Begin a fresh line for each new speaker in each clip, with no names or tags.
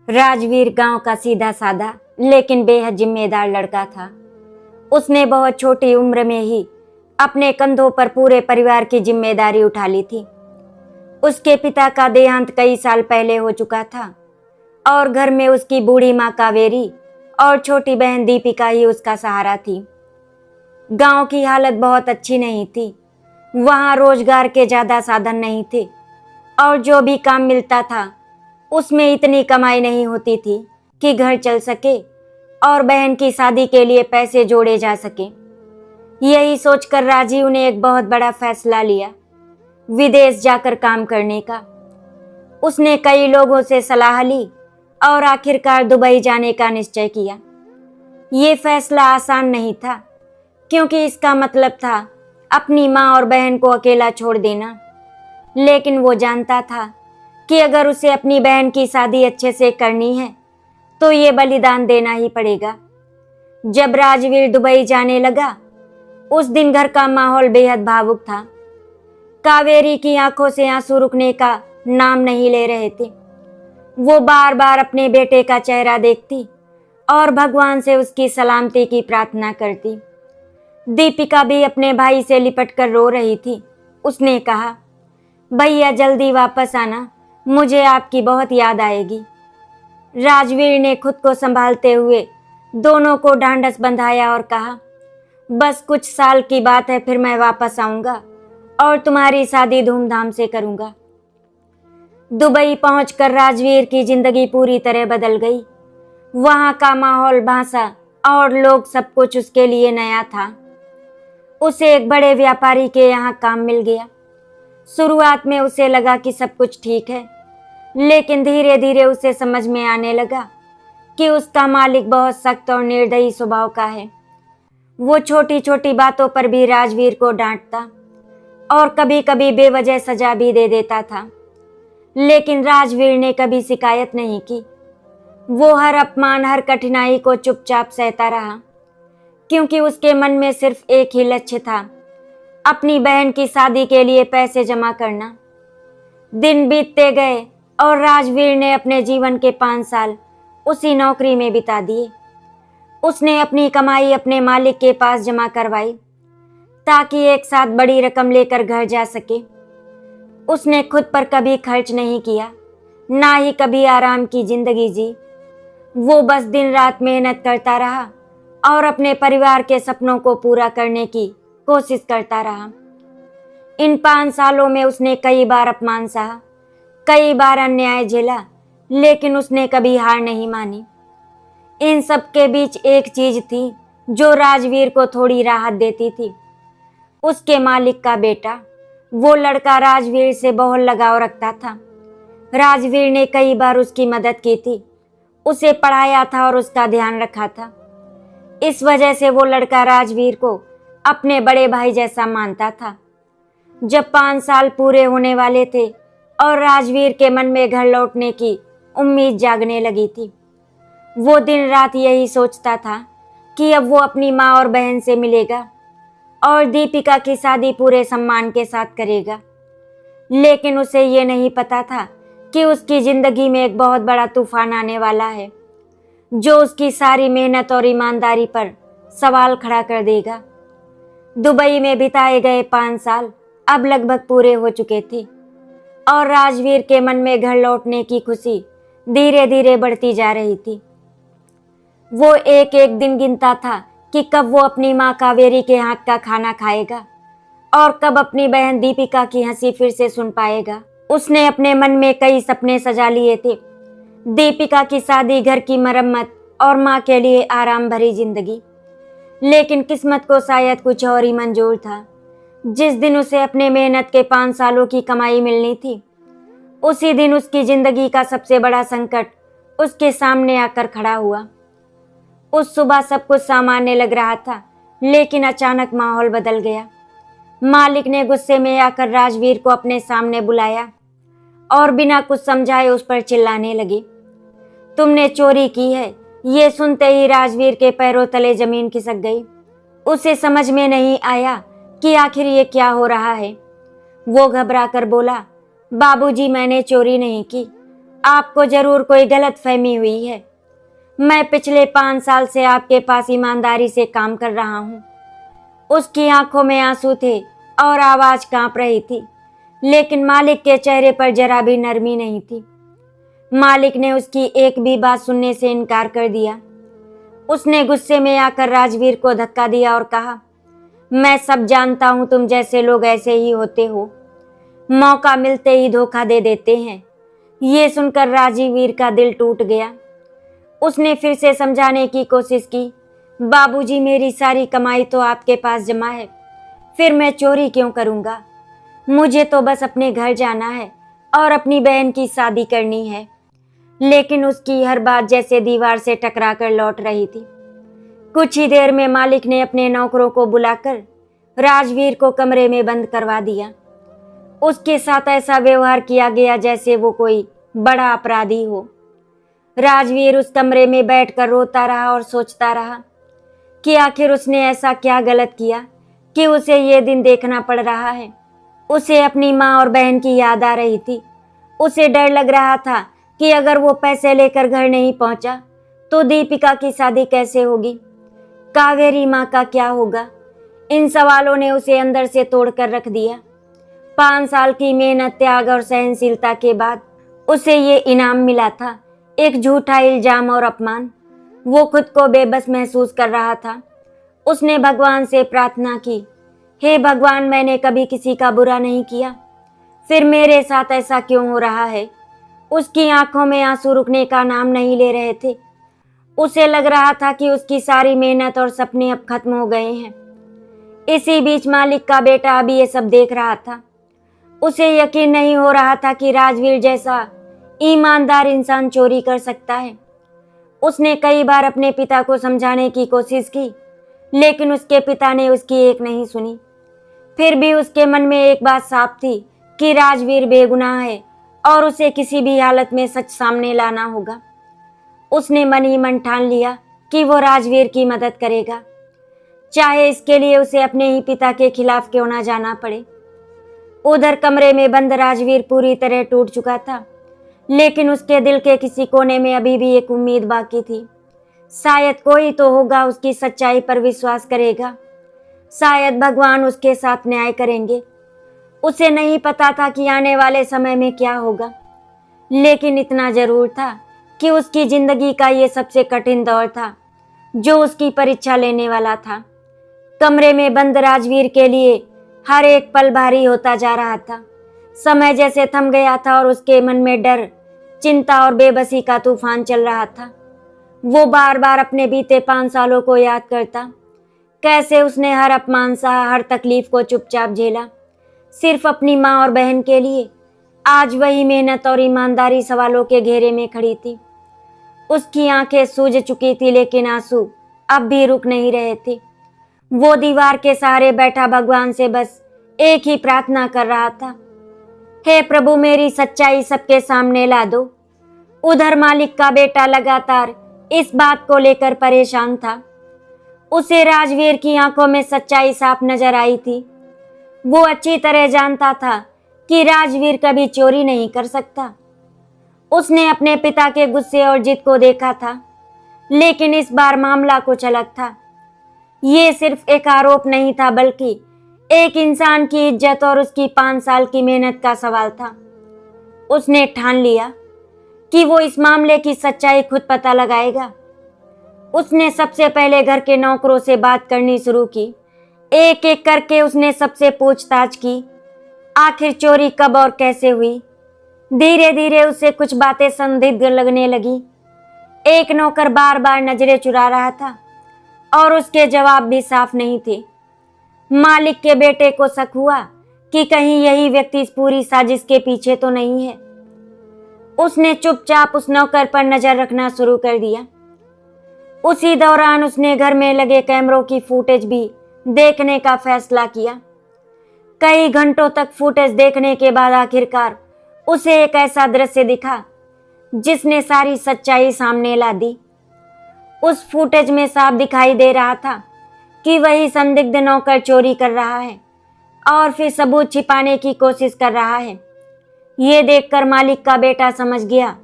राजवीर गांव का सीधा साधा लेकिन बेहद जिम्मेदार लड़का था। उसने बहुत छोटी उम्र में ही अपने कंधों पर पूरे परिवार की जिम्मेदारी उठा ली थी। उसके पिता का देहांत कई साल पहले हो चुका था और घर में उसकी बूढ़ी माँ कावेरी और छोटी बहन दीपिका ही उसका सहारा थी। गांव की हालत बहुत अच्छी नहीं थी। वहां रोजगार के ज्यादा साधन नहीं थे और जो भी काम मिलता था उसमें इतनी कमाई नहीं होती थी कि घर चल सके और बहन की शादी के लिए पैसे जोड़े जा सके। यही सोचकर राजीव ने एक बहुत बड़ा फैसला लिया, विदेश जाकर काम करने का। उसने कई लोगों से सलाह ली और आखिरकार दुबई जाने का निश्चय किया। ये फैसला आसान नहीं था क्योंकि इसका मतलब था अपनी माँ और बहन को अकेला छोड़ देना, लेकिन वो जानता था कि अगर उसे अपनी बहन की शादी अच्छे से करनी है तो ये बलिदान देना ही पड़ेगा। जब राजवीर दुबई जाने लगा उस दिन घर का माहौल बेहद भावुक था। कावेरी की आंखों से आंसू रुकने का नाम नहीं ले रहे थे। वो बार बार अपने बेटे का चेहरा देखती और भगवान से उसकी सलामती की प्रार्थना करती। दीपिका भी अपने भाई से लिपट कर रो रही थी। उसने कहा, भैया जल्दी वापस आना, मुझे आपकी बहुत याद आएगी। राजवीर ने खुद को संभालते हुए दोनों को ढांढस बंधाया और कहा, बस कुछ साल की बात है, फिर मैं वापस आऊंगा और तुम्हारी शादी धूमधाम से करूंगा। दुबई पहुंचकर राजवीर की जिंदगी पूरी तरह बदल गई। वहां का माहौल, भाषा और लोग, सब कुछ उसके लिए नया था। उसे एक बड़े व्यापारी के यहाँ काम मिल गया। शुरुआत में उसे लगा कि सब कुछ ठीक है, लेकिन धीरे धीरे उसे समझ में आने लगा कि उसका मालिक बहुत सख्त और निर्दयी स्वभाव का है। वो छोटी छोटी बातों पर भी राजवीर को डांटता और कभी कभी बेवजह सजा भी दे देता था, लेकिन राजवीर ने कभी शिकायत नहीं की। वो हर अपमान, हर कठिनाई को चुपचाप सहता रहा क्योंकि उसके मन में सिर्फ एक ही लक्ष्य था, अपनी बहन की शादी के लिए पैसे जमा करना। दिन बीतते गए और राजवीर ने अपने जीवन के 5 साल उसी नौकरी में बिता दिए। उसने अपनी कमाई अपने मालिक के पास जमा करवाई ताकि एक साथ बड़ी रकम लेकर घर जा सके। उसने खुद पर कभी खर्च नहीं किया, ना ही कभी आराम की जिंदगी जी। वो बस दिन रात मेहनत करता रहा और अपने परिवार के सपनों को पूरा करने की कोशिश करता रहा। इन 5 सालों में उसने कई बार अपमान सहा, कई बार अन्याय झेला, लेकिन उसने कभी हार नहीं मानी। इन सब के बीच एक चीज थी जो राजवीर को थोड़ी राहत देती थी, उसके मालिक का बेटा। वो लड़का राजवीर से बहुत लगाव रखता था। राजवीर ने कई बार उसकी मदद की थी, उसे पढ़ाया था और उसका ध्यान रखा था। इस वजह से वो लड़का राजवीर को अपने बड़े भाई जैसा मानता था। जब 5 साल पूरे होने वाले थे और राजवीर के मन में घर लौटने की उम्मीद जागने लगी थी, वो दिन रात यही सोचता था कि अब वो अपनी माँ और बहन से मिलेगा और दीपिका की शादी पूरे सम्मान के साथ करेगा। लेकिन उसे ये नहीं पता था कि उसकी जिंदगी में एक बहुत बड़ा तूफान आने वाला है जो उसकी सारी मेहनत और ईमानदारी पर सवाल खड़ा कर देगा। दुबई में बिताए गए 5 साल अब लगभग पूरे हो चुके थे और राजवीर के मन में घर लौटने की खुशी धीरे धीरे बढ़ती जा रही थी। वो एक एक दिन गिनता था कि कब वो अपनी माँ कावेरी के हाथ का खाना खाएगा और कब अपनी बहन दीपिका की हंसी फिर से सुन पाएगा। उसने अपने मन में कई सपने सजा लिए थे, दीपिका की शादी, घर की मरम्मत और माँ के लिए आराम भरी जिंदगी। लेकिन किस्मत को शायद कुछ और ही मंजूर था। जिस दिन उसे अपने मेहनत के 5 सालों की कमाई मिलनी थी, उसी दिन उसकी जिंदगी का सबसे बड़ा संकट उसके सामने आकर खड़ा हुआ। उस सुबह सब कुछ सामान्य लग रहा था, लेकिन अचानक माहौल बदल गया। मालिक ने गुस्से में आकर राजवीर को अपने सामने बुलाया और बिना कुछ समझाए उस पर चिल्लाने लगे, तुमने चोरी की है। ये सुनते ही राजवीर के पैरों तले जमीन खिसक गई। उसे समझ में नहीं आया कि आखिर ये क्या हो रहा है। वो घबरा कर बोला, बाबूजी मैंने चोरी नहीं की, आपको जरूर कोई गलतफहमी हुई है। मैं पिछले 5 साल से आपके पास ईमानदारी से काम कर रहा हूँ। उसकी आंखों में आंसू थे और आवाज कांप रही थी, लेकिन मालिक के चेहरे पर जरा भी नरमी नहीं थी। मालिक ने उसकी एक भी बात सुनने से इनकार कर दिया। उसने गुस्से में आकर राजवीर को धक्का दिया और कहा, मैं सब जानता हूं, तुम जैसे लोग ऐसे ही होते हो, मौका मिलते ही धोखा दे देते हैं। ये सुनकर राजवीर का दिल टूट गया। उसने फिर से समझाने की कोशिश की, बाबूजी, मेरी सारी कमाई तो आपके पास जमा है, फिर मैं चोरी क्यों करूंगा? मुझे तो बस अपने घर जाना है और अपनी बहन की शादी करनी है। लेकिन उसकी हर बात जैसे दीवार से टकरा कर लौट रही थी। कुछ ही देर में मालिक ने अपने नौकरों को बुलाकर राजवीर को कमरे में बंद करवा दिया। उसके साथ ऐसा व्यवहार किया गया जैसे वो कोई बड़ा अपराधी हो। राजवीर उस कमरे में बैठकर रोता रहा और सोचता रहा कि आखिर उसने ऐसा क्या गलत किया कि उसे ये दिन देखना पड़ रहा है। उसे अपनी माँ और बहन की याद आ रही थी। उसे डर लग रहा था कि अगर वो पैसे लेकर घर नहीं पहुंचा तो दीपिका की शादी कैसे होगी, कावेरी माँ का क्या होगा। इन सवालों ने उसे अंदर से तोड़कर रख दिया। 5 साल की मेहनत, त्याग और सहनशीलता के बाद उसे ये इनाम मिला था, एक झूठा इल्जाम और अपमान। वो खुद को बेबस महसूस कर रहा था। उसने भगवान से प्रार्थना की, हे भगवान, मैंने कभी किसी का बुरा नहीं किया, फिर मेरे साथ ऐसा क्यों हो रहा है? उसकी आंखों में आंसू रुकने का नाम नहीं ले रहे थे। उसे लग रहा था कि उसकी सारी मेहनत और सपने अब खत्म हो गए हैं। इसी बीच मालिक का बेटा अभी ये सब देख रहा था। उसे यकीन नहीं हो रहा था कि राजवीर जैसा ईमानदार इंसान चोरी कर सकता है। उसने कई बार अपने पिता को समझाने की कोशिश की, लेकिन उसके पिता ने उसकी एक नहीं सुनी। फिर भी उसके मन में एक बात साफ थी कि राजवीर बेगुनाह है और उसे किसी भी हालत में सच सामने लाना होगा। उसने मन ही मन ठान लिया कि वो राजवीर की मदद करेगा, चाहे इसके लिए उसे अपने ही पिता के खिलाफ क्यों ना जाना पड़े। उधर कमरे में बंद राजवीर पूरी तरह टूट चुका था, लेकिन उसके दिल के किसी कोने में अभी भी एक उम्मीद बाकी थी। शायद कोई तो होगा उसकी सच्चाई पर विश्वास करेगा, शायद भगवान उसके साथ न्याय करेंगे। उसे नहीं पता था कि आने वाले समय में क्या होगा, लेकिन इतना जरूर था कि उसकी जिंदगी का ये सबसे कठिन दौर था जो उसकी परीक्षा लेने वाला था। कमरे में बंद राजवीर के लिए हर एक पल भारी होता जा रहा था। समय जैसे थम गया था और उसके मन में डर, चिंता और बेबसी का तूफान चल रहा था। वो बार बार अपने बीते 5 सालों को याद करता, कैसे उसने हर अपमान सहा, हर तकलीफ को चुपचाप झेला, सिर्फ अपनी माँ और बहन के लिए। आज वही मेहनत और ईमानदारी सवालों के घेरे में खड़ी थी। उसकी आंखें सूज चुकी थी, लेकिन आंसू अब भी रुक नहीं रहे थे। वो दीवार के सहारे बैठा भगवान से बस एक ही प्रार्थना कर रहा था, हे प्रभु, मेरी सच्चाई सबके सामने ला दो। उधर मालिक का बेटा लगातार इस बात को लेकर परेशान था। उसे राजवीर की आंखों में सच्चाई साफ नजर आई थी। वो अच्छी तरह जानता था कि राजवीर कभी चोरी नहीं कर सकता। उसने अपने पिता के गुस्से और जिद को देखा था, लेकिन इस बार मामला कुछ अलग था। ये सिर्फ एक आरोप नहीं था, बल्कि एक इंसान की इज्जत और उसकी 5 साल की मेहनत का सवाल था। उसने ठान लिया कि वो इस मामले की सच्चाई खुद पता लगाएगा। उसने सबसे पहले घर के नौकरों से बात करनी शुरू की। एक एक करके उसने सबसे पूछताछ की, आखिर चोरी कब और कैसे हुई। धीरे धीरे उसे कुछ बातें संदिग्ध लगने लगी। एक नौकर बार बार नजरें चुरा रहा था और उसके जवाब भी साफ नहीं थे। मालिक के बेटे को शक हुआ कि कहीं यही व्यक्ति इस पूरी साजिश के पीछे तो नहीं है। उसने चुपचाप उस नौकर पर नजर रखना शुरू कर दिया। उसी दौरान उसने घर में लगे कैमरों की फुटेज भी देखने का फैसला किया। कई घंटों तक फुटेज देखने के बाद आखिरकार उसे एक ऐसा दृश्य दिखा जिसने सारी सच्चाई सामने ला दी। उस फुटेज में साफ दिखाई दे रहा था कि वही संदिग्ध नौकर चोरी कर रहा है और फिर सबूत छिपाने की कोशिश कर रहा है। ये देखकर मालिक का बेटा समझ गया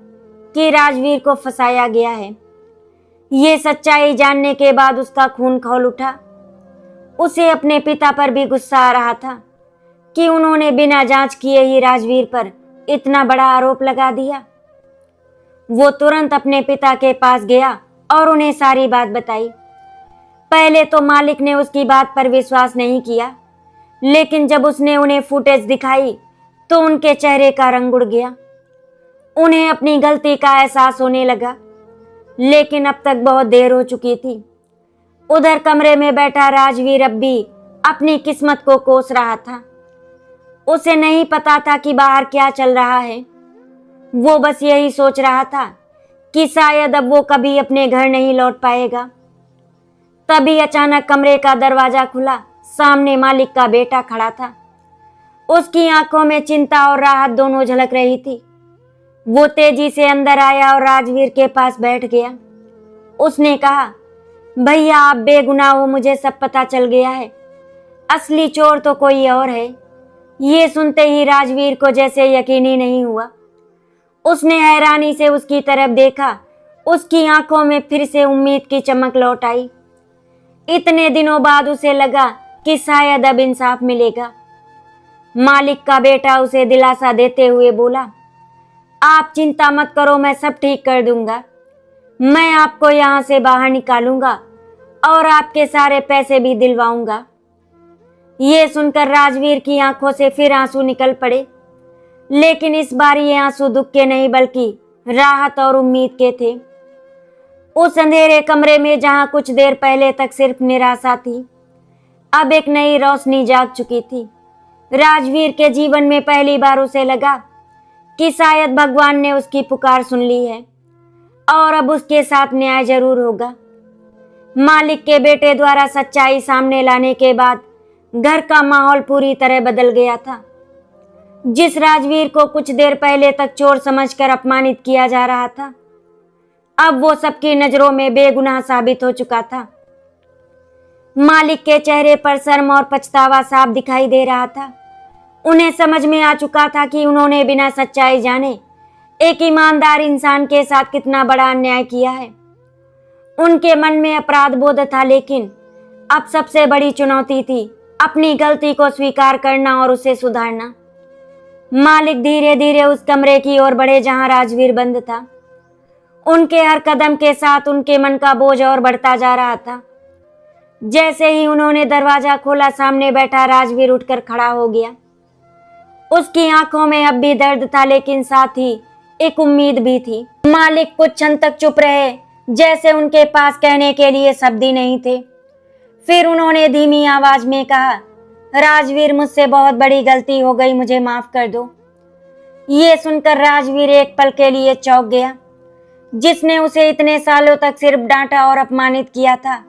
कि राजवीर को फंसाया गया है। ये सच्चाई जानने के बाद उसका खून खौल उठा। उसे अपने पिता पर भी गुस्सा आ रहा था कि उन्होंने बिना जांच किए ही राजवीर पर इतना बड़ा आरोप लगा दिया। वो तुरंत अपने पिता के पास गया और उन्हें सारी बात बताई। पहले तो मालिक ने उसकी बात पर विश्वास नहीं किया, लेकिन जब उसने उन्हें फुटेज दिखाई तो उनके चेहरे का रंग उड़ गया। उन्हें अपनी गलती का एहसास होने लगा, लेकिन अब तक बहुत देर हो चुकी थी। उधर कमरे में बैठा राजवीर अब भी अपनी किस्मत को कोस रहा था। उसे नहीं पता था कि बाहर क्या चल रहा है। वो बस यही सोच रहा था कि शायद अब वो कभी अपने घर नहीं लौट पाएगा। तभी अचानक कमरे का दरवाजा खुला। सामने मालिक का बेटा खड़ा था। उसकी आंखों में चिंता और राहत दोनों झलक रही थी। वो तेजी से अंदर आया और राजवीर के पास बैठ गया। उसने कहा, भैया आप बेगुनाह हो, मुझे सब पता चल गया है। असली चोर तो कोई और है। ये सुनते ही राजवीर को जैसे यकीन ही नहीं हुआ। उसने हैरानी से उसकी तरफ देखा। उसकी आंखों में फिर से उम्मीद की चमक लौट आई। इतने दिनों बाद उसे लगा कि शायद अब इंसाफ मिलेगा। मालिक का बेटा उसे दिलासा देते हुए बोला, आप चिंता मत करो, मैं सब ठीक कर दूंगा। मैं आपको यहाँ से बाहर निकालूंगा और आपके सारे पैसे भी दिलवाऊंगा। ये सुनकर राजवीर की आंखों से फिर आंसू निकल पड़े, लेकिन इस बार ये आंसू दुख के नहीं बल्कि राहत और उम्मीद के थे। उस अंधेरे कमरे में जहां कुछ देर पहले तक सिर्फ निराशा थी, अब एक नई रोशनी जाग चुकी थी। राजवीर के जीवन में पहली बार उसे लगा कि शायद भगवान ने उसकी पुकार सुन ली है और अब उसके साथ न्याय जरूर होगा। मालिक के बेटे द्वारा सच्चाई सामने लाने के बाद घर का माहौल पूरी तरह बदल गया था। जिस राजवीर को कुछ देर पहले तक चोर समझकर अपमानित किया जा रहा था, अब वो सबकी नजरों में बेगुनाह साबित हो चुका था। मालिक के चेहरे पर शर्म और पछतावा साफ दिखाई दे रहा था। उन्हें समझ में आ चुका था कि उन्होंने बिना सच्चाई जाने एक ईमानदार इंसान के साथ कितना बड़ा अन्याय किया है। उनके मन में अपराध बोध था, लेकिन अब सबसे बड़ी चुनौती थी अपनी गलती को स्वीकार करना और उसे सुधारना। मालिक धीरे धीरे उस कमरे की ओर बढ़े जहां राजवीर बंद था। उनके हर कदम के साथ उनके मन का बोझ और बढ़ता जा रहा था। जैसे ही उन्होंने दरवाजा खोला, सामने बैठा राजवीर उठकर खड़ा हो गया। उसकी आंखों में अब भी दर्द था, लेकिन साथ ही एक उम्मीद भी थी। मालिक कुछ क्षण तक चुप रहे, जैसे उनके पास कहने के लिए शब्द ही नहीं थे। फिर उन्होंने धीमी आवाज में कहा, राजवीर मुझसे बहुत बड़ी गलती हो गई, मुझे माफ कर दो। ये सुनकर राजवीर एक पल के लिए चौंक गया। जिसने उसे इतने सालों तक सिर्फ डांटा और अपमानित किया था,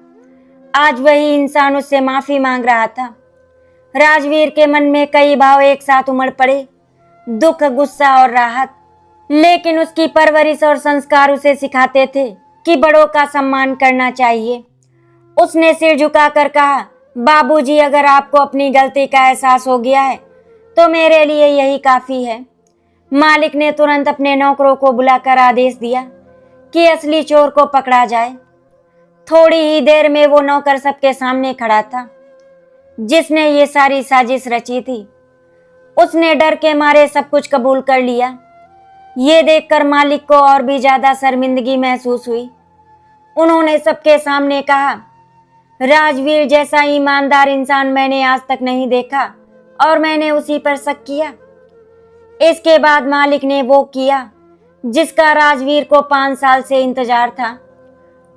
आज वही इंसान उससे माफी मांग रहा था। राजवीर के मन में कई भाव एक साथ उमड़ पड़े, दुख, गुस्सा और राहत। लेकिन उसकी परवरिश और संस्कार उसे सिखाते थे कि बड़ों का सम्मान करना चाहिए। उसने सिर झुकाकर कहा, बाबूजी, अगर आपको अपनी गलती का एहसास हो गया है तो मेरे लिए यही काफी है। मालिक ने तुरंत अपने नौकरों को बुलाकर आदेश दिया कि असली चोर को पकड़ा जाए। थोड़ी ही देर में वो नौकर सबके सामने खड़ा था, जिसने ये सारी साजिश रची थी। उसने डर के मारे सब कुछ कबूल कर लिया। ये देखकर मालिक को और भी ज्यादा शर्मिंदगी महसूस हुई। उन्होंने सबके सामने कहा, राजवीर जैसा ईमानदार इंसान मैंने आज तक नहीं देखा और मैंने उसी पर शक किया। इसके बाद मालिक ने वो किया जिसका राजवीर को 5 साल से इंतजार था।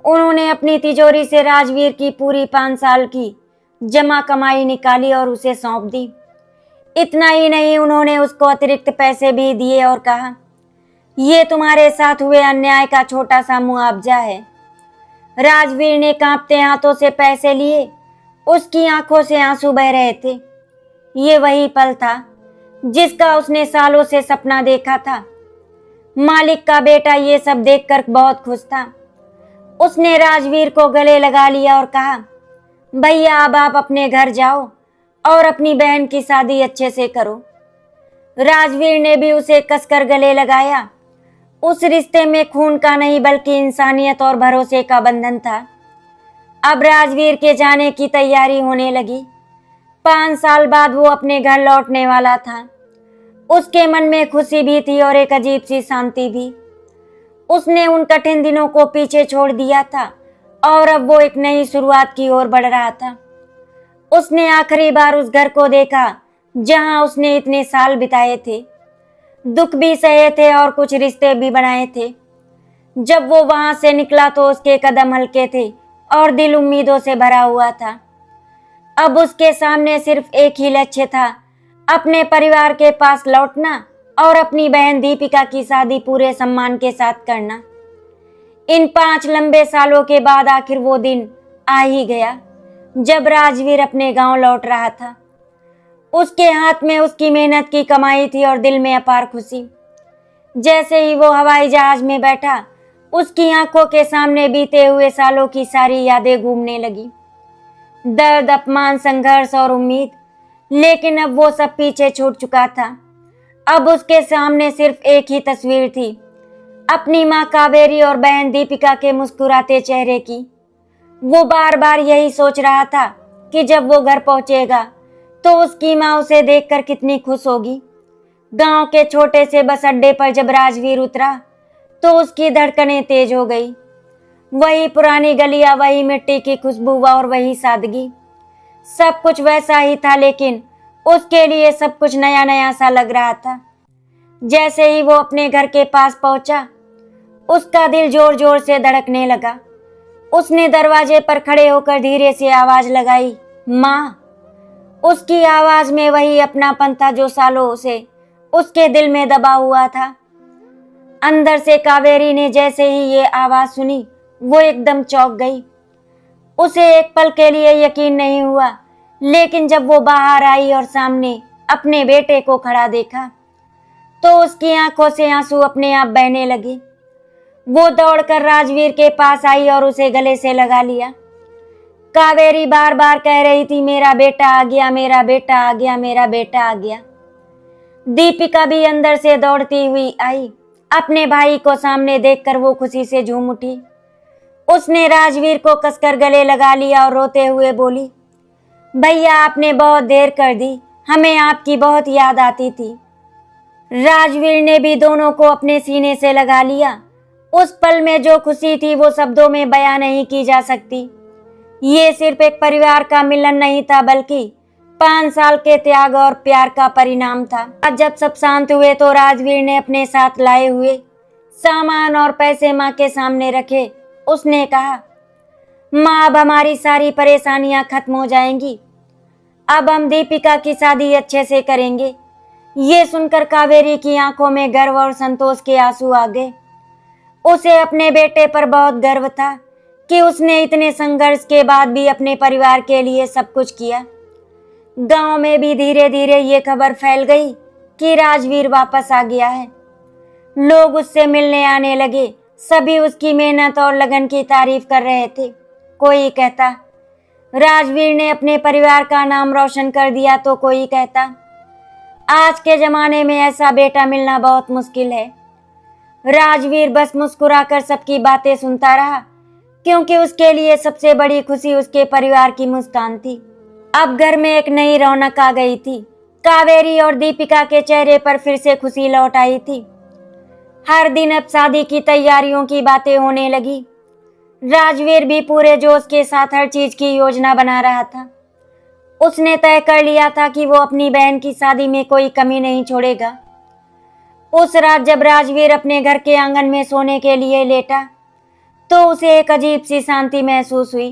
उन्होंने अपनी तिजोरी से राजवीर की पूरी 5 साल की जमा कमाई निकाली और उसे सौंप दी। इतना ही नहीं, उन्होंने उसको अतिरिक्त पैसे भी दिए और कहा, ये तुम्हारे साथ हुए अन्याय का छोटा सा मुआवजा है। राजवीर ने कांपते हाथों से पैसे लिए। उसकी आंखों से आंसू बह रहे थे। ये वही पल था जिसका उसने सालों से सपना देखा था। मालिक का बेटा ये सब देखकर बहुत खुश था। उसने राजवीर को गले लगा लिया और कहा, भैया अब आप अपने घर जाओ और अपनी बहन की शादी अच्छे से करो। राजवीर ने भी उसे कसकर गले लगाया उस रिश्ते में खून का नहीं बल्कि इंसानियत और भरोसे का बंधन था। अब राजवीर के जाने की तैयारी होने लगी। 5 साल बाद वो अपने घर लौटने वाला था। उसके मन में खुशी भी थी और एक अजीब सी शांति भी। उसने उन कठिन दिनों को पीछे छोड़ दिया था और अब वो एक नई शुरुआत की ओर बढ़ रहा था। उसने आखिरी बार उस घर को देखा जहां उसने इतने साल बिताए थे, दुख भी सहे थे और कुछ रिश्ते भी बनाए थे। जब वो वहां से निकला तो उसके कदम हल्के थे और दिल उम्मीदों से भरा हुआ था। अब उसके सामने सिर्फ एक ही लक्ष्य था, अपने परिवार के पास लौटना और अपनी बहन दीपिका की शादी पूरे सम्मान के साथ करना। इन 5 लंबे सालों के बाद आखिर वो दिन आ ही गया जब राजवीर अपने गांव लौट रहा था। उसके हाथ में उसकी मेहनत की कमाई थी और दिल में अपार खुशी। जैसे ही वो हवाई जहाज में बैठा, उसकी आंखों के सामने बीते हुए सालों की सारी यादें घूमने लगी। दर्द, अपमान, संघर्ष और उम्मीद, लेकिन अब वो सब पीछे छूट चुका था। अब उसके सामने सिर्फ एक ही तस्वीर थी, अपनी माँ कावेरी और बहन दीपिका के मुस्कुराते चेहरे की। वो बार बार यही सोच रहा था कि जब वो घर पहुंचेगा तो उसकी माँ उसे देखकर कितनी खुश होगी। गांव के छोटे से बस अड्डे पर जब राजवीर उतरा तो उसकी धड़कनें तेज हो गई। वही पुरानी गलियां, वही मिट्टी की खुशबू और वही सादगी, सब कुछ वैसा ही था, लेकिन उसके लिए सब कुछ नया नया सा लग रहा था। जैसे ही वो अपने घर के पास पहुंचा, उसका दिल जोर जोर से धड़कने लगा। उसने दरवाजे पर खड़े होकर धीरे से आवाज लगाई, माँ। उसकी आवाज में वही अपनापन था जो सालों से उसके दिल में दबा हुआ था। अंदर से कावेरी ने जैसे ही ये आवाज सुनी, वो एकदम चौंक गई। उसे एक पल के लिए यकीन नहीं हुआ, लेकिन जब वो बाहर आई और सामने अपने बेटे को खड़ा देखा तो उसकी आंखों से आंसू अपने आप बहने लगे। वो दौड़कर राजवीर के पास आई और उसे गले से लगा लिया। कावेरी बार बार कह रही थी, मेरा बेटा आ गया, मेरा बेटा आ गया, मेरा बेटा आ गया। दीपिका भी अंदर से दौड़ती हुई आई। अपने भाई को सामने देखकर वो खुशी से झूम उठी। उसने राजवीर को कसकर गले लगा लिया और रोते हुए बोली, भैया आपने बहुत देर कर दी, हमें आपकी बहुत याद आती थी। राजवीर ने भी दोनों को अपने सीने से लगा लिया। उस पल में जो खुशी थी वो शब्दों में बयां नहीं की जा सकती। ये सिर्फ एक परिवार का मिलन नहीं था, बल्कि 5 साल के त्याग और प्यार का परिणाम था। आज जब सब शांत हुए तो राजवीर ने अपने साथ लाए हुए सामान और पैसे माँ के सामने रखे। उसने कहा, माँ अब हमारी सारी परेशानियां खत्म हो जाएंगी, अब हम दीपिका की शादी अच्छे से करेंगे। ये सुनकर कावेरी की आंखों में गर्व और संतोष के आंसू आ गए। उसे अपने बेटे पर बहुत गर्व था कि उसने इतने संघर्ष के बाद भी अपने परिवार के लिए सब कुछ किया। गांव में भी धीरे धीरे ये खबर फैल गई कि राजवीर वापस आ गया है। लोग उससे मिलने आने लगे। सभी उसकी मेहनत और लगन की तारीफ कर रहे थे। कोई कहता, राजवीर ने अपने परिवार का नाम रोशन कर दिया, तो कोई कहता, आज के जमाने में ऐसा बेटा मिलना बहुत मुश्किल है। राजवीर बस मुस्कुराकर सबकी बातें सुनता रहा, क्योंकि उसके लिए सबसे बड़ी खुशी उसके परिवार की मुस्कान थी। अब घर में एक नई रौनक आ गई थी। कावेरी और दीपिका के चेहरे पर फिर से खुशी लौट आई थी। हर दिन अब शादी की तैयारियों की बातें होने लगी। राजवीर भी पूरे जोश के साथ हर चीज की योजना बना रहा था। उसने तय कर लिया था कि वो अपनी बहन की शादी में कोई कमी नहीं छोड़ेगा। उस रात जब राजवीर अपने घर के आंगन में सोने के लिए लेटा तो उसे एक अजीब सी शांति महसूस हुई।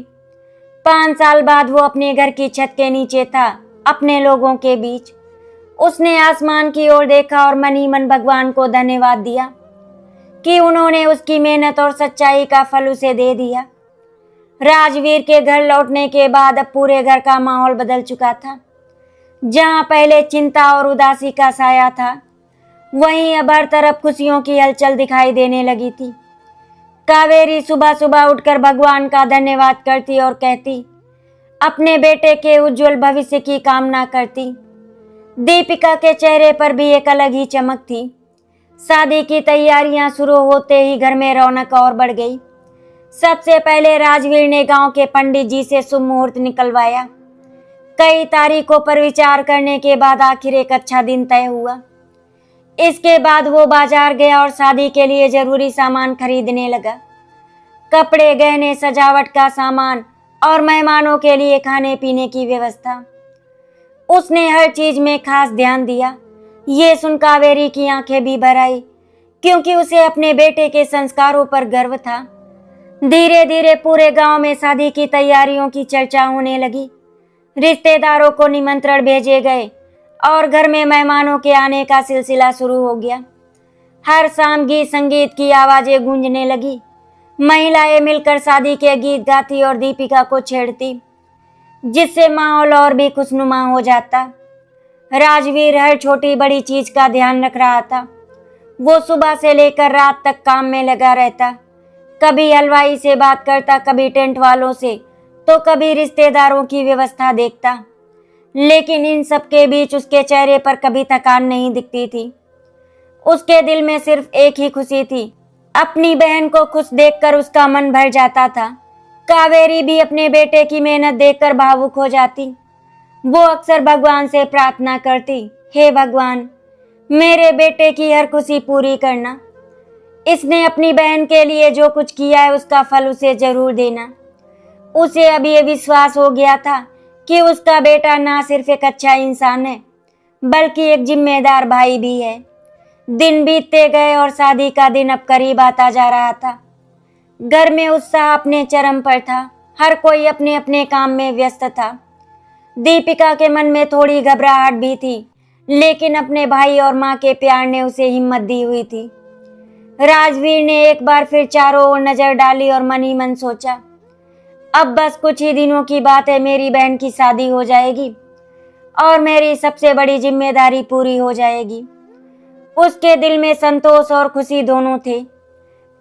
5 साल बाद वो अपने घर की छत के नीचे था, अपने लोगों के बीच। उसने आसमान की ओर देखा और मन ही मन भगवान को धन्यवाद दिया कि उन्होंने उसकी मेहनत और सच्चाई का फल उसे दे दिया। राजवीर के घर लौटने के बाद अब पूरे घर का माहौल बदल चुका था। जहां पहले चिंता और उदासी का साया था, वहीं अब हर तरफ खुशियों की हलचल दिखाई देने लगी थी। कावेरी सुबह सुबह उठकर भगवान का धन्यवाद करती और कहती, अपने बेटे के उज्जवल भविष्य की कामना करती। दीपिका के चेहरे पर भी एक अलग ही चमक थी। शादी की तैयारियां शुरू होते ही घर में रौनक और बढ़ गई। सबसे पहले राजवीर ने गांव के पंडित जी से शुभ मुहूर्त निकलवाया। कई तारीखों पर विचार करने के बाद आखिर एक अच्छा दिन तय हुआ। इसके बाद वो बाजार गया और शादी के लिए जरूरी सामान खरीदने लगा। कपड़े, गहने, सजावट का सामान और मेहमानों के लिए खाने पीने की व्यवस्था। उसने हर चीज में खास ध्यान दिया। ये सुन कावेरी की आंखें भी भर आई, क्योंकि उसे अपने बेटे के संस्कारों पर गर्व था। धीरे धीरे पूरे गांव में शादी की तैयारियों की चर्चा होने लगी। रिश्तेदारों को निमंत्रण भेजे गए और घर में मेहमानों के आने का सिलसिला शुरू हो गया। हर शाम गीत संगीत की आवाजें गूंजने लगी। महिलाएं मिलकर शादी के गीत गाती और दीपिका को छेड़ती, जिससे माहौल और भी खुशनुमा हो जाता। राजवीर हर छोटी बड़ी चीज का ध्यान रख रहा था। वो सुबह से लेकर रात तक काम में लगा रहता। कभी हलवाई से बात करता, कभी टेंट वालों से, तो कभी रिश्तेदारों की व्यवस्था देखता। लेकिन इन सब के बीच उसके चेहरे पर कभी थकान नहीं दिखती थी। उसके दिल में सिर्फ एक ही खुशी थी। अपनी बहन को खुश देखकर उसका मन भर जाता था। कावेरी भी अपने बेटे की मेहनत देखकर भावुक हो जाती। वो अक्सर भगवान से प्रार्थना करती, हे भगवान, मेरे बेटे की हर खुशी पूरी करना। इसने अपनी बहन के लिए जो कुछ किया है उसका फल उसे जरूर देना। उसे अब ये विश्वास हो गया था कि उसका बेटा ना सिर्फ एक अच्छा इंसान है, बल्कि एक जिम्मेदार भाई भी है। दिन बीतते गए और शादी का दिन अब करीब आता जा रहा था। घर में उत्साह अपने चरम पर था। हर कोई अपने अपने काम में व्यस्त था। दीपिका के मन में थोड़ी घबराहट भी थी, लेकिन अपने भाई और माँ के प्यार ने उसे हिम्मत दी हुई थी। राजवीर ने एक बार फिर चारों ओर नजर डाली और मन ही मन सोचा, अब बस कुछ ही दिनों की बात है, मेरी बहन की शादी हो जाएगी और मेरी सबसे बड़ी जिम्मेदारी पूरी हो जाएगी। उसके दिल में संतोष और खुशी दोनों थे,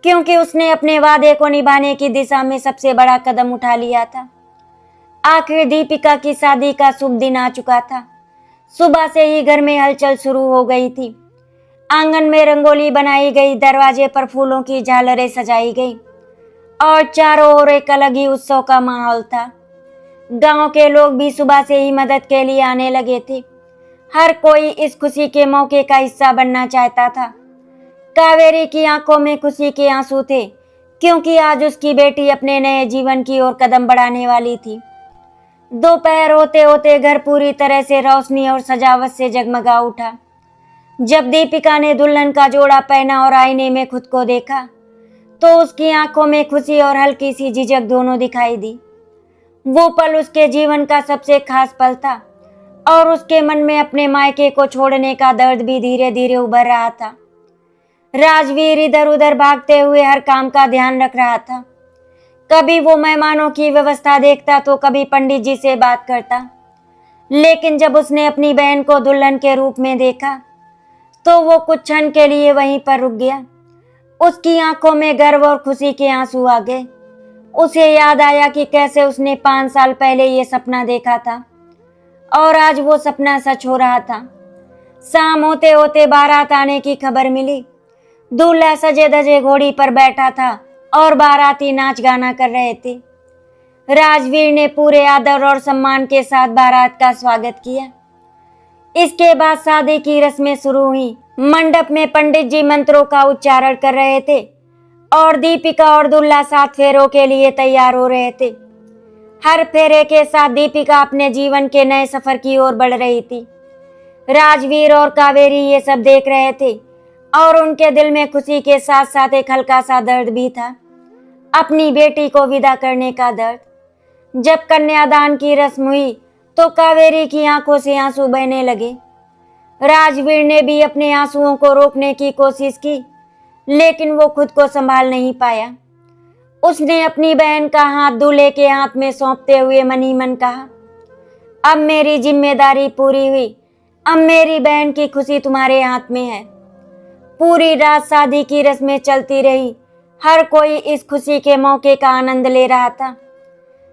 क्योंकि उसने अपने वादे को निभाने की दिशा में सबसे बड़ा कदम उठा लिया था। आखिर दीपिका की शादी का शुभ दिन आ चुका था। सुबह से ही घर में हलचल शुरू हो गई थी। आंगन में रंगोली बनाई गई, दरवाजे पर फूलों की झालरें सजाई गई और चारों ओर एक अलग ही उत्सव का माहौल था। गांव के लोग भी सुबह से ही मदद के लिए आने लगे थे। हर कोई इस खुशी के मौके का हिस्सा बनना चाहता था। कावेरी की आंखों में खुशी के आंसू थे, क्योंकि आज उसकी बेटी अपने नए जीवन की ओर कदम बढ़ाने वाली थी। दोपहर होते होते घर पूरी तरह से रोशनी और सजावट से जगमगा उठा। जब दीपिका ने दुल्हन का जोड़ा पहना और आईने में खुद को देखा, तो उसकी आंखों में खुशी और हल्की सी झिझक दोनों दिखाई दी। वो पल उसके जीवन का सबसे खास पल था और उसके मन में अपने मायके को छोड़ने का दर्द भी धीरे धीरे उभर रहा था। राजवीर इधर उधर भागते हुए हर काम का ध्यान रख रहा था। कभी वो मेहमानों की व्यवस्था देखता तो कभी पंडित जी से बात करता। लेकिन जब उसने अपनी बहन को दुल्हन के रूप में देखा, तो वो कुछ क्षण के लिए वहीं पर रुक गया। उसकी आंखों में गर्व और खुशी के आंसू आ गए। उसे याद आया कि कैसे उसने 5 साल पहले ये सपना देखा था और आज वो सपना सच हो रहा था। शाम होते होते बारात आने की खबर मिली। दूल्हा सजे धजे घोड़ी पर बैठा था और बाराती नाच गाना कर रहे थे। राजवीर ने पूरे आदर और सम्मान के साथ बारात का स्वागत किया। इसके बाद शादी की रस्में शुरू हुई। मंडप में पंडित जी मंत्रों का उच्चारण कर रहे थे और दीपिका और दूल्हा 7 फेरों के लिए तैयार हो रहे थे। हर फेरे के साथ दीपिका अपने जीवन के नए सफर की ओर बढ़ रही थी। राजवीर और कावेरी ये सब देख रहे थे और उनके दिल में खुशी के साथ साथ एक हल्का सा दर्द भी था, अपनी बेटी को विदा करने का दर्द। जब कन्यादान की रस्म हुई तो कावेरी की आंखों से आंसू बहने लगे। राजवीर ने भी अपने आंसुओं को रोकने की कोशिश की, लेकिन वो खुद को संभाल नहीं पाया। उसने अपनी बहन का हाथ दूल्हे के हाथ में सौंपते हुए मन ही मन कहा, अब मेरी जिम्मेदारी पूरी हुई, अब मेरी बहन की खुशी तुम्हारे हाथ में है। पूरी रात शादी की रस्में चलती रही। हर कोई इस खुशी के मौके का आनंद ले रहा था,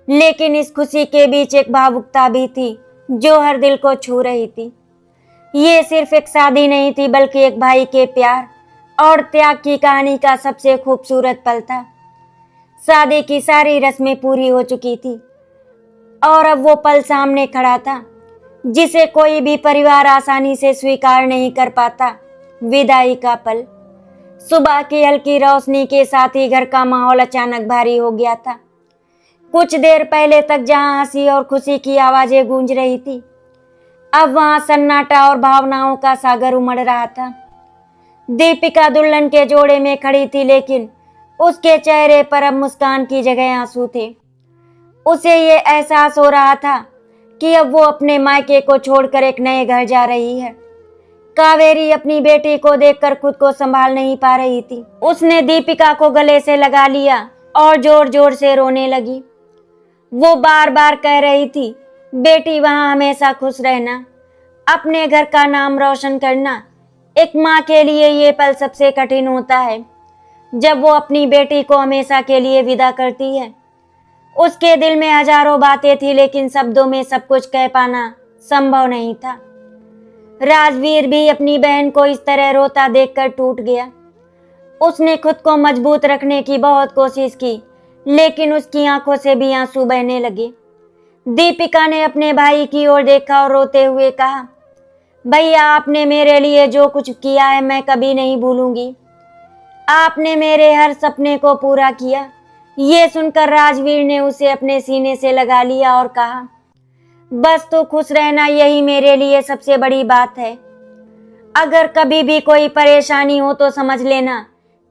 लेकिन इस खुशी के बीच एक भावुकता भी थी जो हर दिल को छू रही थी। ये सिर्फ एक शादी नहीं थी, बल्कि एक भाई के प्यार और त्याग की कहानी का सबसे खूबसूरत पल था। शादी की सारी रस्में पूरी हो चुकी थी और अब वो पल सामने खड़ा था जिसे कोई भी परिवार आसानी से स्वीकार नहीं कर पाता। विदाई का पल। सुबह की हल्की रोशनी के साथ ही घर का माहौल अचानक भारी हो गया था। कुछ देर पहले तक जहां हंसी और खुशी की आवाजें गूंज रही थी, अब वहां सन्नाटा और भावनाओं का सागर उमड़ रहा था। दीपिका दुल्हन के जोड़े में खड़ी थी, लेकिन उसके चेहरे पर अब मुस्कान की जगह आंसू थे। उसे ये एहसास हो रहा था कि अब वो अपने मायके को छोड़कर एक नए घर जा रही है। कावेरी अपनी बेटी को देखकर खुद को संभाल नहीं पा रही थी। उसने दीपिका को गले से लगा लिया और जोर जोर से रोने लगी। वो बार बार कह रही थी, बेटी वहां हमेशा खुश रहना, अपने घर का नाम रोशन करना। एक माँ के लिए ये पल सबसे कठिन होता है, जब वो अपनी बेटी को हमेशा के लिए विदा करती है। उसके दिल में हजारों बातें थी, लेकिन शब्दों में सब कुछ कह पाना संभव नहीं था। राजवीर भी अपनी बहन को इस तरह रोता देखकर टूट गया। उसने खुद को मजबूत रखने की बहुत कोशिश की, लेकिन उसकी आंखों से भी आंसू बहने लगे। दीपिका ने अपने भाई की ओर देखा और रोते हुए कहा, भैया, आपने मेरे लिए जो कुछ किया है मैं कभी नहीं भूलूंगी। आपने मेरे हर सपने को पूरा किया। ये सुनकर राजवीर ने उसे अपने सीने से लगा लिया और कहा, बस तू खुश रहना, यही मेरे लिए सबसे बड़ी बात है। अगर कभी भी कोई परेशानी हो तो समझ लेना,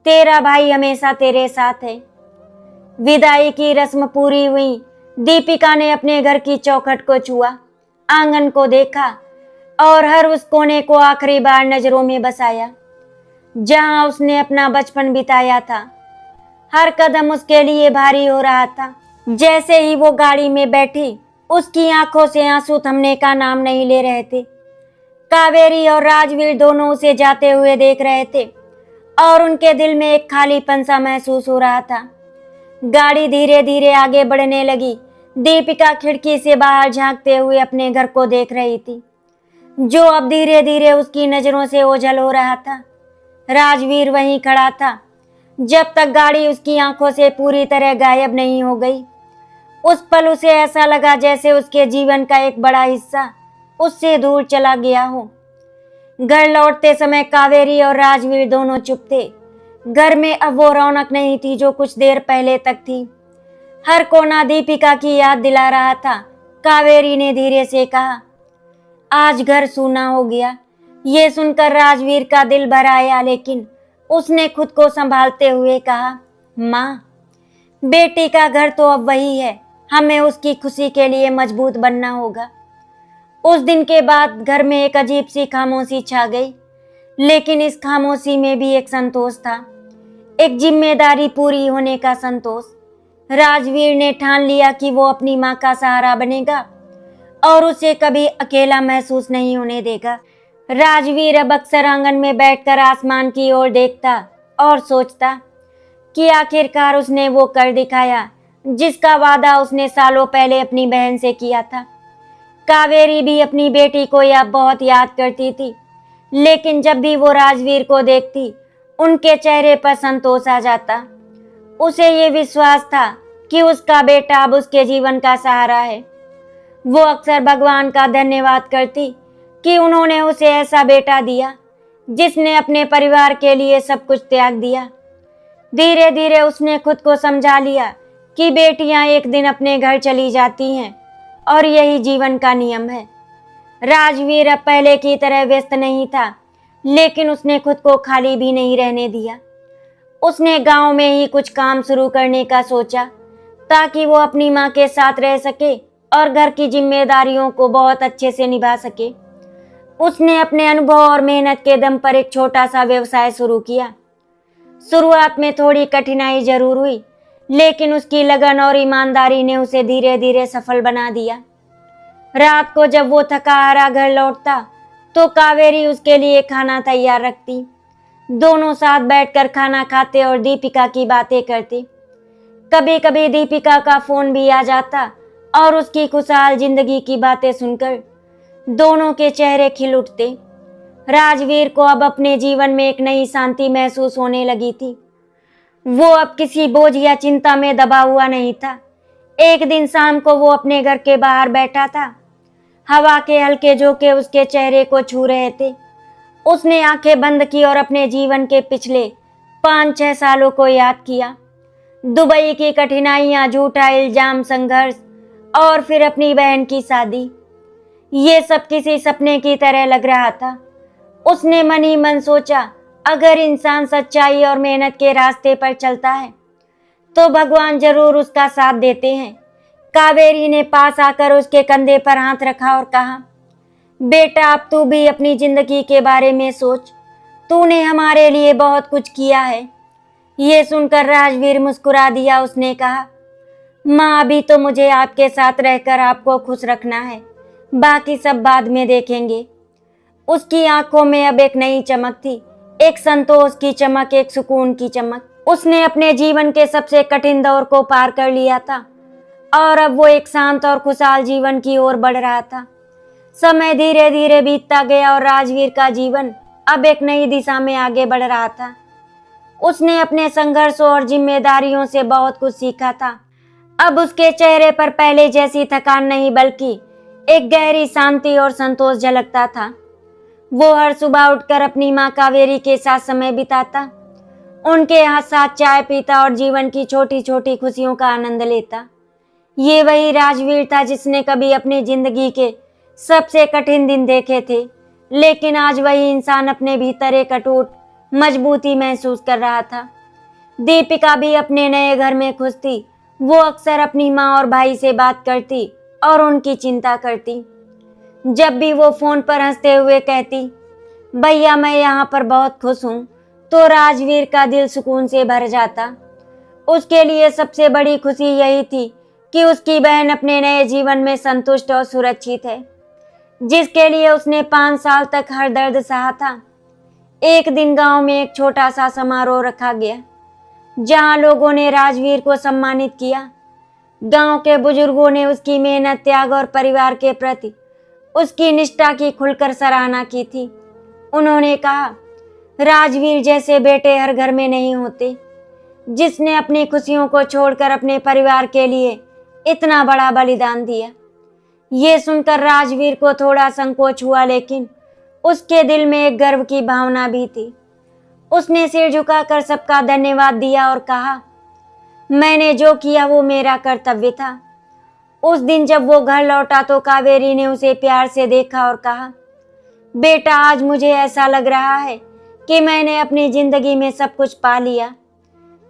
तेरा भाई हमेशा तेरे साथ है। विदाई की रस्म पूरी हुई। दीपिका ने अपने घर की चौखट को छुआ, आंगन को देखा और हर उस कोने को आखिरी बार नजरों में बसाया जहां उसने अपना बचपन बिताया था। हर कदम उसके लिए भारी हो रहा था। जैसे ही वो गाड़ी में बैठी, उसकी आंखों से आंसू थमने का नाम नहीं ले रहे थे। कावेरी और राजवीर दोनों उसे जाते हुए देख रहे थे और उनके दिल में एक खालीपन सा महसूस हो रहा था। गाड़ी धीरे धीरे आगे बढ़ने लगी। दीपिका खिड़की से बाहर झांकते हुए अपने घर को देख रही थी, जो अब धीरे धीरे उसकी नजरों से ओझल हो रहा था। राजवीर वहीं खड़ा था जब तक गाड़ी उसकी आंखों से पूरी तरह गायब नहीं हो गई। उस पल उसे ऐसा लगा जैसे उसके जीवन का एक बड़ा हिस्सा उससे दूर चला गया हो। घर लौटते समय कावेरी और राजवीर दोनों चुप थे। घर में अब वो रौनक नहीं थी जो कुछ देर पहले तक थी। हर कोना दीपिका की याद दिला रहा था। कावेरी ने धीरे से कहा, आज घर सूना हो गया। ये सुनकर राजवीर का दिल भर आया, लेकिन उसने खुद को संभालते हुए कहा, माँ, बेटी का घर तो अब वही है, हमें उसकी खुशी के लिए मजबूत बनना होगा। उस दिन के बाद घर में एक अजीब सी खामोशी छा गई, लेकिन इस खामोशी में भी एक संतोष था, एक जिम्मेदारी पूरी होने का संतोष। राजवीर ने ठान लिया कि वो अपनी माँ का सहारा बनेगा और उसे कभी अकेला महसूस नहीं होने देगा। राजवीर अब अक्सर आंगन में बैठकर आसमान की ओर देखता और सोचता कि आखिरकार उसने वो कर दिखाया जिसका वादा उसने सालों पहले अपनी बहन से किया था। कावेरी भी अपनी बेटी को यह बहुत याद करती थी, लेकिन जब भी वो राजवीर को देखती, उनके चेहरे पर संतोष आ जाता। उसे ये विश्वास था कि उसका बेटा अब उसके जीवन का सहारा है। वो अक्सर भगवान का धन्यवाद करती कि उन्होंने उसे ऐसा बेटा दिया जिसने अपने परिवार के लिए सब कुछ त्याग दिया। धीरे धीरे उसने खुद को समझा लिया कि बेटियां एक दिन अपने घर चली जाती हैं और यही जीवन का नियम है। राजवीर अब पहले की तरह व्यस्त नहीं था, लेकिन उसने खुद को खाली भी नहीं रहने दिया। उसने गांव में ही कुछ काम शुरू करने का सोचा ताकि वो अपनी माँ के साथ रह सके और घर की जिम्मेदारियों को बहुत अच्छे से निभा सके। उसने अपने अनुभव और मेहनत के दम पर एक छोटा सा व्यवसाय शुरू किया। शुरुआत में थोड़ी कठिनाई जरूर हुई, लेकिन उसकी लगन और ईमानदारी ने उसे धीरे धीरे सफल बना दिया। रात को जब वो थका हारा घर लौटता तो कावेरी उसके लिए खाना तैयार रखती। दोनों साथ बैठकर खाना खाते और दीपिका की बातें करते। कभी कभी दीपिका का फोन भी आ जाता और उसकी खुशहाल जिंदगी की बातें सुनकर दोनों के चेहरे खिल उठते। राजवीर को अब अपने जीवन में एक नई शांति महसूस होने लगी थी। वो अब किसी बोझ या चिंता में दबा हुआ नहीं था। एक दिन शाम को वो अपने घर के बाहर बैठा था। हवा के हल्के झोंके उसके चेहरे को छू रहे थे। उसने आंखें बंद की और अपने जीवन के पिछले 5-6 सालों को याद किया। दुबई की कठिनाइयां, झूठा इल्जाम, संघर्ष और फिर अपनी बहन की शादी। ये सब किसी सपने की तरह लग रहा था। उसने मन ही मन सोचा, अगर इंसान सच्चाई और मेहनत के रास्ते पर चलता है तो भगवान जरूर उसका साथ देते हैं। कावेरी ने पास आकर उसके कंधे पर हाथ रखा और कहा, बेटा अब तू भी अपनी जिंदगी के बारे में सोच। तूने हमारे लिए बहुत कुछ किया है। ये सुनकर राजवीर मुस्कुरा दिया। उसने कहा, माँ अभी तो मुझे आपके साथ रहकर आपको खुश रखना है, बाकी सब बाद में देखेंगे। उसकी आंखों में अब एक नई चमक थी, एक संतोष की चमक, एक सुकून की चमक। उसने अपने जीवन के सबसे कठिन दौर को पार कर लिया था और अब वो एक शांत और खुशहाल जीवन की ओर बढ़ रहा था। समय धीरे धीरे बीतता गया और राजवीर का जीवन अब एक नई दिशा में आगे बढ़ रहा था। उसने अपने संघर्षों और जिम्मेदारियों से बहुत कुछ सीखा था। अब उसके चेहरे पर पहले जैसी थकान नहीं, बल्कि एक गहरी शांति और संतोष झलकता था। वो हर सुबह उठकर अपनी माँ कावेरी के साथ समय बिताता, उनके साथ चाय पीता और जीवन की छोटी छोटी खुशियों का आनंद लेता। ये वही राजवीर था जिसने कभी अपनी जिंदगी के सबसे कठिन दिन देखे थे, लेकिन आज वही इंसान अपने भीतर एक अटूट मजबूती महसूस कर रहा था। दीपिका भी अपने नए घर में खुश थी। वो अक्सर अपनी माँ और भाई से बात करती और उनकी चिंता करती। जब भी वो फोन पर हंसते हुए कहती, भैया मैं यहाँ पर बहुत खुश हूँ, तो राजवीर का दिल सुकून से भर जाता। उसके लिए सबसे बड़ी खुशी यही थी कि उसकी बहन अपने नए जीवन में संतुष्ट और सुरक्षित है, जिसके लिए उसने 5 साल तक हर दर्द सहा था। एक दिन गांव में एक छोटा सा समारोह रखा गया, जहां लोगों ने राजवीर को सम्मानित किया। गांव के बुजुर्गों ने उसकी मेहनत, त्याग और परिवार के प्रति उसकी निष्ठा की खुलकर सराहना की थी। उन्होंने कहा, राजवीर जैसे बेटे हर घर में नहीं होते, जिसने अपनी खुशियों को छोड़कर अपने परिवार के लिए इतना बड़ा बलिदान दिया। ये सुनकर राजवीर को थोड़ा संकोच हुआ, लेकिन उसके दिल में एक गर्व की भावना भी थी। उसने सिर झुकाकर सबका धन्यवाद दिया और कहा, मैंने जो किया वो मेरा कर्तव्य था। उस दिन जब वो घर लौटा तो कावेरी ने उसे प्यार से देखा और कहा, बेटा आज मुझे ऐसा लग रहा है कि मैंने अपनी जिंदगी में सब कुछ पा लिया।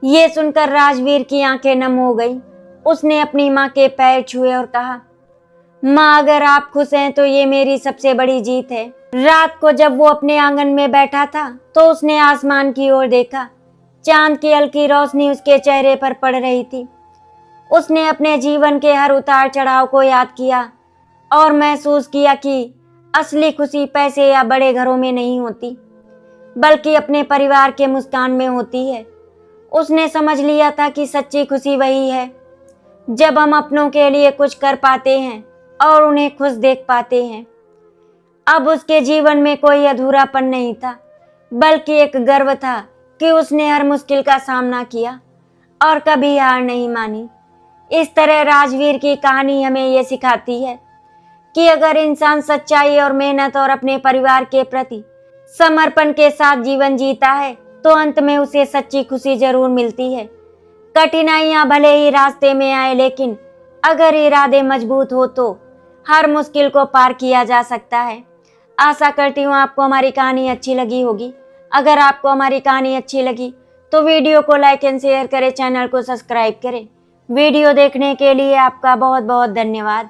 ये सुनकर राजवीर की आंखें नम हो गई। उसने अपनी माँ के पैर छुए और कहा, माँ अगर आप खुश हैं तो ये मेरी सबसे बड़ी जीत है। रात को जब वो अपने आंगन में बैठा था तो उसने आसमान की ओर देखा। चांद की हल्की रोशनी उसके चेहरे पर पड़ रही थी। उसने अपने जीवन के हर उतार चढ़ाव को याद किया और महसूस किया कि असली खुशी पैसे या बड़े घरों में नहीं होती, बल्कि अपने परिवार के मुस्कान में होती है। उसने समझ लिया था कि सच्ची खुशी वही है जब हम अपनों के लिए कुछ कर पाते हैं और उन्हें खुश देख पाते हैं। अब उसके जीवन में कोई अधूरापन नहीं था, बल्कि एक गर्व था कि उसने हर मुश्किल का सामना किया और कभी हार नहीं मानी। इस तरह राजवीर की कहानी हमें ये सिखाती है कि अगर इंसान सच्चाई और मेहनत और अपने परिवार के प्रति समर्पण के साथ जीवन जीता है तो अंत में उसे सच्ची खुशी जरूर मिलती है। कठिनाइयां भले ही रास्ते में आए, लेकिन अगर इरादे मजबूत हो तो हर मुश्किल को पार किया जा सकता है। आशा करती हूँ आपको हमारी कहानी अच्छी लगी होगी। अगर आपको हमारी कहानी अच्छी लगी तो वीडियो को लाइक एंड शेयर करें, चैनल को सब्सक्राइब करें। वीडियो देखने के लिए आपका बहुत बहुत धन्यवाद।